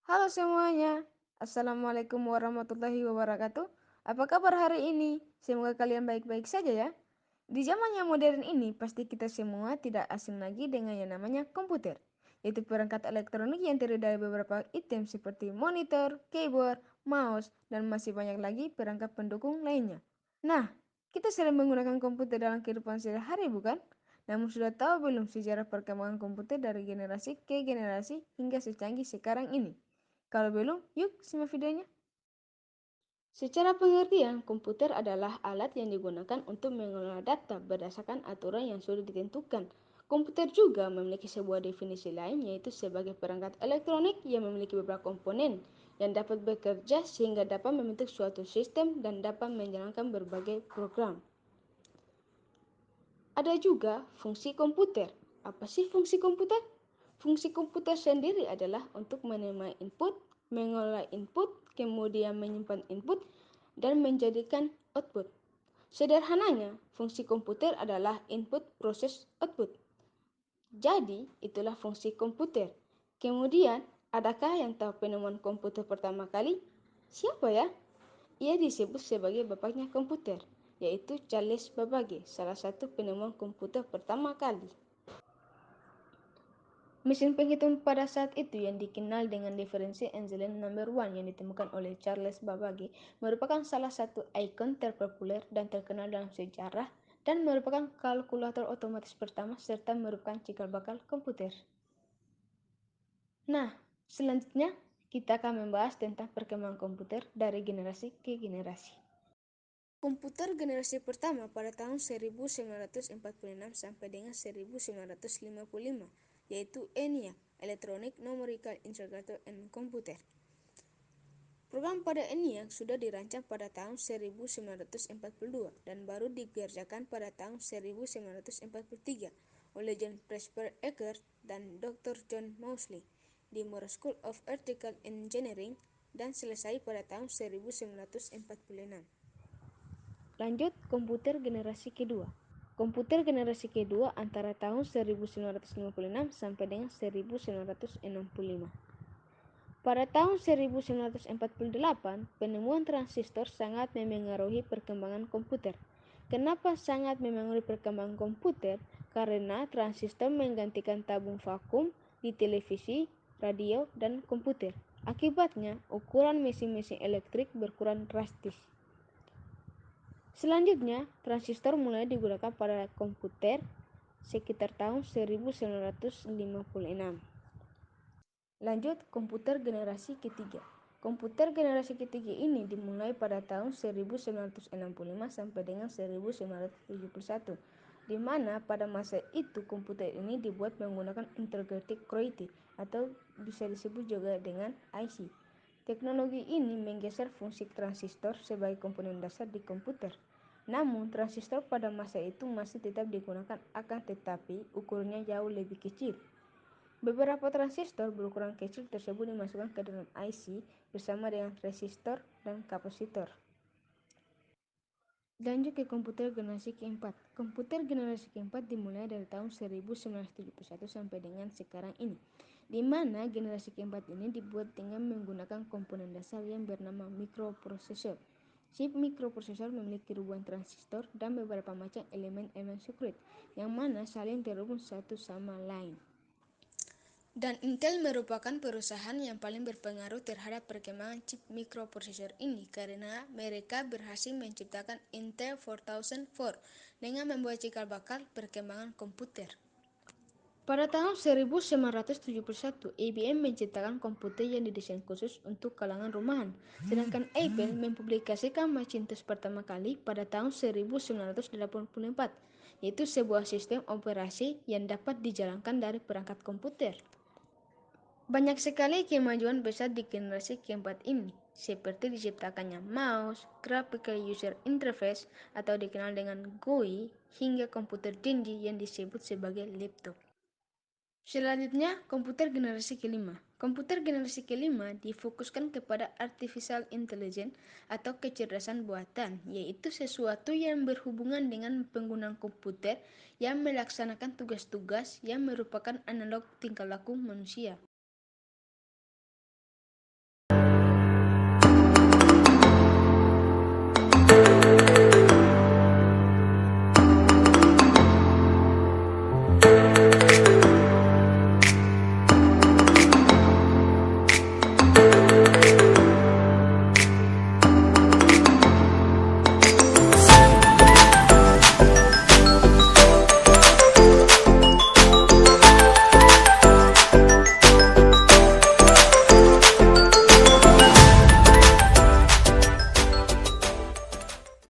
Halo semuanya, Assalamualaikum warahmatullahi wabarakatuh. Apa kabar hari ini? Semoga kalian baik-baik saja ya. Di zaman yang modern ini, pasti kita semua tidak asing lagi dengan yang namanya komputer, yaitu perangkat elektronik yang terdiri dari beberapa item seperti monitor, keyboard, mouse, dan masih banyak lagi perangkat pendukung lainnya. Nah, kita sering menggunakan komputer dalam kehidupan sehari-hari, bukan? Namun sudah tahu belum sejarah perkembangan komputer dari generasi ke generasi hingga secanggih sekarang ini? Kalau belum, yuk simak videonya. Secara pengertian, komputer adalah alat yang digunakan untuk mengelola data berdasarkan aturan yang sudah ditentukan. Komputer juga memiliki sebuah definisi lain, yaitu sebagai perangkat elektronik yang memiliki beberapa komponen yang dapat bekerja sehingga dapat membentuk suatu sistem dan dapat menjalankan berbagai program. Ada juga fungsi komputer. Apa sih fungsi komputer? Fungsi komputer sendiri adalah untuk menerima input, mengolah input, kemudian menyimpan input, dan menjadikan output. Sederhananya, fungsi komputer adalah input proses output. Jadi, itulah fungsi komputer. Kemudian, adakah yang tahu penemuan komputer pertama kali? Siapa ya? Ia disebut sebagai bapaknya komputer, yaitu Charles Babbage, salah satu penemuan komputer pertama kali. Mesin penghitung pada saat itu yang dikenal dengan diferensi Engelen No. 1 yang ditemukan oleh Charles Babbage merupakan salah satu ikon terpopuler dan terkenal dalam sejarah dan merupakan kalkulator otomatis pertama serta merupakan cikal bakal komputer. Nah, selanjutnya kita akan membahas tentang perkembangan komputer dari generasi ke generasi. Komputer generasi pertama pada tahun 1946 sampai dengan 1955, yaitu ENIAC, Electronic Numerical Integrator and Computer. Program pada ENIAC sudah dirancang pada tahun 1942 dan baru dikerjakan pada tahun 1943 oleh John Presper Eckert dan Dr. John Moseley di Moore School of Electrical Engineering dan selesai pada tahun 1946. Lanjut, komputer generasi kedua. Komputer generasi kedua antara tahun 1956 sampai dengan 1965. Pada tahun 1948, penemuan transistor sangat memengaruhi perkembangan komputer. Kenapa sangat memengaruhi perkembangan komputer? Karena transistor menggantikan tabung vakum di televisi, radio, dan komputer. Akibatnya, ukuran mesin-mesin elektrik berkurang drastis. Selanjutnya, transistor mulai digunakan pada komputer sekitar tahun 1956. Lanjut, komputer generasi ketiga. Komputer generasi ketiga ini dimulai pada tahun 1965 sampai dengan 1971, di mana pada masa itu komputer ini dibuat menggunakan integrated circuit atau bisa disebut juga dengan IC. Teknologi ini menggeser fungsi transistor sebagai komponen dasar di komputer. Namun, transistor pada masa itu masih tetap digunakan, akan tetapi ukurannya jauh lebih kecil. Beberapa transistor berukuran kecil tersebut dimasukkan ke dalam IC bersama dengan resistor dan kapasitor. Lanjut ke komputer generasi keempat. Komputer generasi keempat dimulai dari tahun 1971 sampai dengan sekarang ini, di mana generasi keempat ini dibuat dengan menggunakan komponen dasar yang bernama mikroprosesor. Chip mikroprosesor memiliki ribuan transistor dan beberapa macam elemen-elemen sirkuit yang mana saling terhubung satu sama lain. Dan Intel merupakan perusahaan yang paling berpengaruh terhadap perkembangan chip mikroprosesor ini karena mereka berhasil menciptakan Intel 4004 dengan membuat cikal bakal perkembangan komputer. Pada tahun 1971, IBM menciptakan komputer yang didesain khusus untuk kalangan rumahan, sedangkan Apple mempublikasikan Macintosh pertama kali pada tahun 1984, yaitu sebuah sistem operasi yang dapat dijalankan dari perangkat komputer. Banyak sekali kemajuan besar di generasi keempat ini, seperti diciptakannya mouse, graphical user interface atau dikenal dengan GUI, hingga komputer tinggi yang disebut sebagai laptop. Selanjutnya, komputer generasi kelima. Komputer generasi kelima difokuskan kepada artificial intelligence atau kecerdasan buatan, yaitu sesuatu yang berhubungan dengan penggunaan komputer yang melaksanakan tugas-tugas yang merupakan analog tingkah laku manusia.